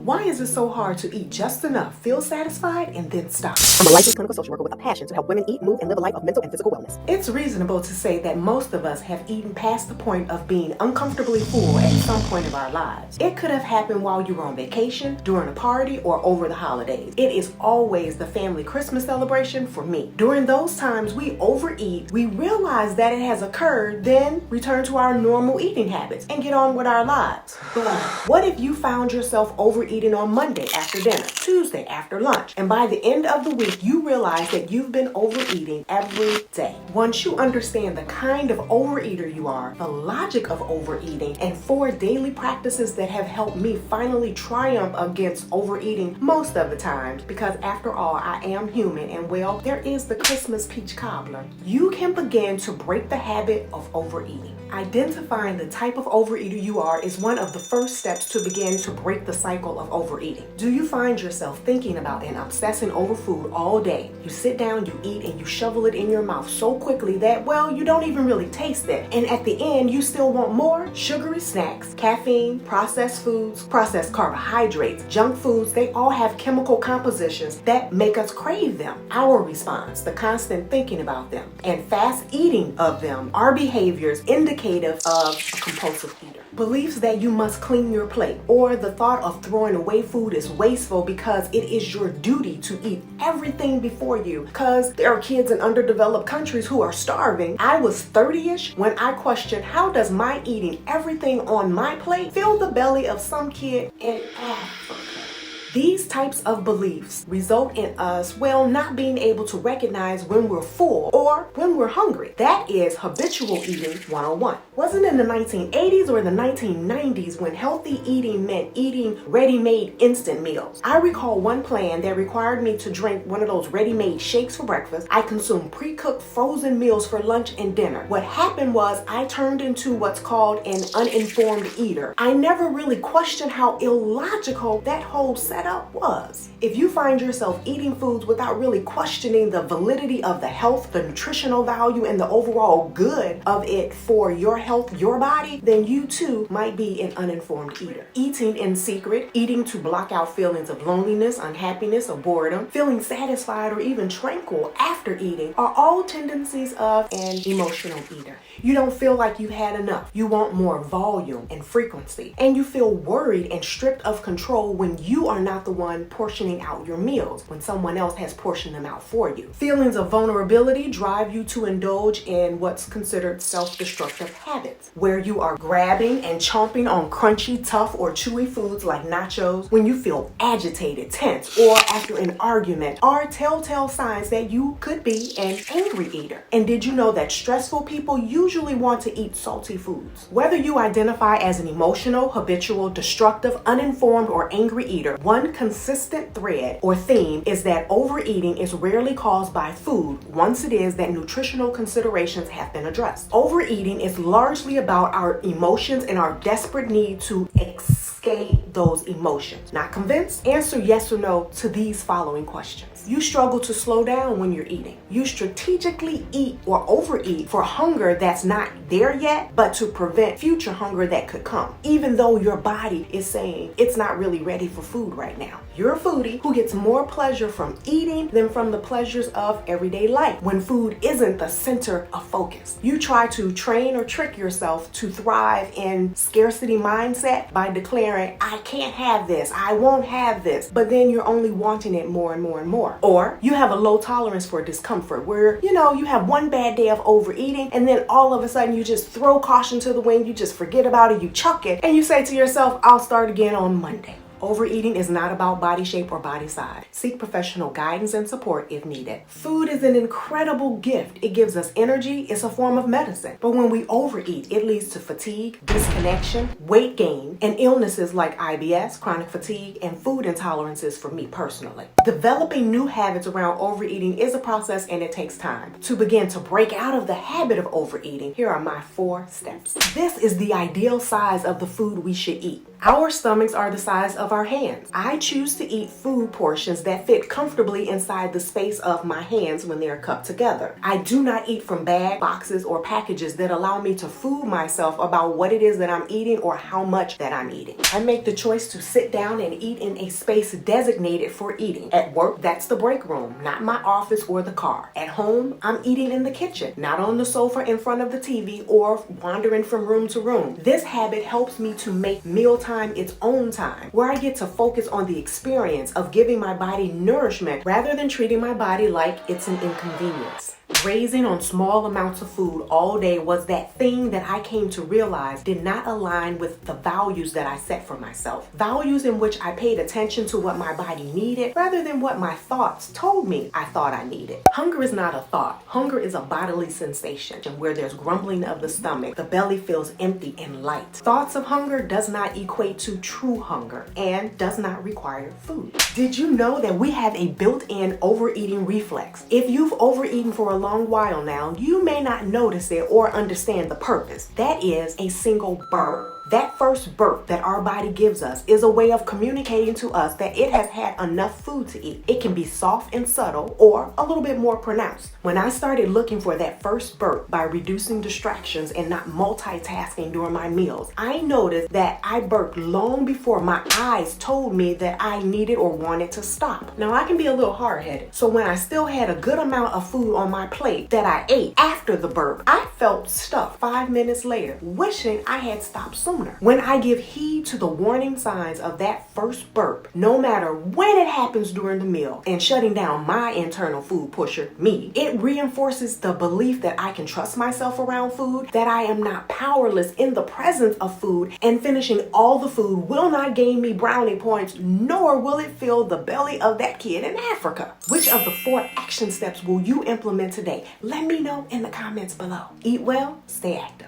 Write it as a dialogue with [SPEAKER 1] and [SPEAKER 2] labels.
[SPEAKER 1] Why is it so hard to eat just enough, feel satisfied, and then stop?
[SPEAKER 2] I'm a licensed clinical social worker with a passion to help women eat, move, and live a life of mental and physical wellness.
[SPEAKER 1] It's reasonable to say that most of us have eaten past the point of being uncomfortably full at some point of our lives. It could have happened while you were on vacation, during a party, or over the holidays. It is always the family Christmas celebration for me. During those times we overeat, we realize that it has occurred, then return to our normal eating habits and get on with our lives. But what if you found yourself overeating on Monday after dinner, Tuesday after lunch, and by the end of the week you realize that you've been overeating every day? Once you understand the kind of overeater you are, the logic of overeating, and 4 daily practices that have helped me finally triumph against overeating most of the times, because after all, I am human, and well, there is the Christmas peach cobbler, you can begin to break the habit of overeating. Identifying the type of overeater you are is one of the first steps to begin to break the cycle of overeating. Do you find yourself thinking about and obsessing over food all day? You sit down, you eat, and you shovel it in your mouth so quickly that, well, you don't even really taste it. And at the end, you still want more sugary snacks, caffeine, processed foods, processed carbohydrates, junk foods. They all have chemical compositions that make us crave them. Our response, the constant thinking about them, and fast eating of them are behaviors indicative of a compulsive eater. Beliefs that you must clean your plate, or the thought of throwing away food is wasteful because it is your duty to eat everything before you, because there are kids in underdeveloped countries who are starving. I was 30-ish when I questioned, how does my eating everything on my plate fill the belly of some kid in Africa? These types of beliefs result in us, well, not being able to recognize when we're full or when we're hungry. That is habitual eating 101. Wasn't in the 1980s or the 1990s when healthy eating meant eating ready-made instant meals. I recall one plan that required me to drink one of those ready-made shakes for breakfast. I consumed pre-cooked frozen meals for lunch and dinner. What happened was I turned into what's called an uninformed eater. I never really questioned how illogical that whole setup was. If you find yourself eating foods without really questioning the validity of the health, the nutritional value, and the overall good of it for your health, your body, then you too might be an uninformed eater. Eating in secret, eating to block out feelings of loneliness, unhappiness, or boredom, feeling satisfied or even tranquil after eating are all tendencies of an emotional eater. You don't feel like you've had enough. You want more volume and frequency, and you feel worried and stripped of control when you are not the one portioning out your meals, when someone else has portioned them out for you. Feelings of vulnerability drive you to indulge in what's considered self-destructive habits, where you are grabbing and chomping on crunchy, tough, or chewy foods like nachos when you feel agitated, tense, or after an argument are telltale signs that you could be an angry eater. And did you know that stressful people usually want to eat salty foods? Whether you identify as an emotional, habitual, destructive, uninformed, or angry eater, one consistent thread or theme is that overeating is rarely caused by food once it is that nutritional considerations have been addressed. Overeating is largely about our emotions and our desperate need to escape those emotions. Not convinced? Answer yes or no to these following questions. You struggle to slow down when you're eating. You strategically eat or overeat for hunger that's not there yet, but to prevent future hunger that could come, even though your body is saying it's not really ready for food right now. You're a foodie who gets more pleasure from eating than from the pleasures of everyday life when food isn't the center of focus. You try to train or trick yourself to thrive in scarcity mindset by declaring, I can't have this, I won't have this, but then you're only wanting it more and more and more. Or you have a low tolerance for discomfort where, you have one bad day of overeating and then all of a sudden you just throw caution to the wind, you just forget about it, you chuck it, and you say to yourself, I'll start again on Monday. Overeating is not about body shape or body size. Seek professional guidance and support if needed. Food is an incredible gift. It gives us energy. It's a form of medicine. But when we overeat, it leads to fatigue, disconnection, weight gain, and illnesses like IBS, chronic fatigue, and food intolerances for me personally. Developing new habits around overeating is a process and it takes time. To begin to break out of the habit of overeating, here are my 4 steps. This is the ideal size of the food we should eat. Our stomachs are the size of our hands. I choose to eat food portions that fit comfortably inside the space of my hands when they are cupped together. I do not eat from bags, boxes, or packages that allow me to fool myself about what it is that I'm eating or how much that I'm eating. I make the choice to sit down and eat in a space designated for eating. At work, that's the break room, not my office or the car. At home, I'm eating in the kitchen, not on the sofa in front of the TV or wandering from room to room. This habit helps me to make mealtime its own time, where I get to focus on the experience of giving my body nourishment rather than treating my body like it's an inconvenience. Grazing on small amounts of food all day was that thing that I came to realize did not align with the values that I set for myself. Values in which I paid attention to what my body needed rather than what my thoughts told me I thought I needed. Hunger is not a thought. Hunger is a bodily sensation where there's grumbling of the stomach. The belly feels empty and light. Thoughts of hunger does not equate to true hunger and does not require food. Did you know that we have a built-in overeating reflex? If you've overeaten for a long while now, you may not notice it or understand the purpose. That is a single burp. That first burp that our body gives us is a way of communicating to us that it has had enough food to eat. It can be soft and subtle or a little bit more pronounced. When I started looking for that first burp by reducing distractions and not multitasking during my meals, I noticed that I burped long before my eyes told me that I needed or wanted to stop. Now, I can be a little hard-headed, so when I still had a good amount of food on my plate that I ate after the burp, I felt stuffed 5 minutes later, wishing I had stopped sooner. When I give heed to the warning signs of that first burp, no matter when it happens during the meal, and shutting down my internal food pusher, me, it reinforces the belief that I can trust myself around food, that I am not powerless in the presence of food, and finishing all the food will not gain me brownie points, nor will it fill the belly of that kid in Africa. Which of the 4 action steps will you implement today? Let me know in the comments below. Eat well, stay active.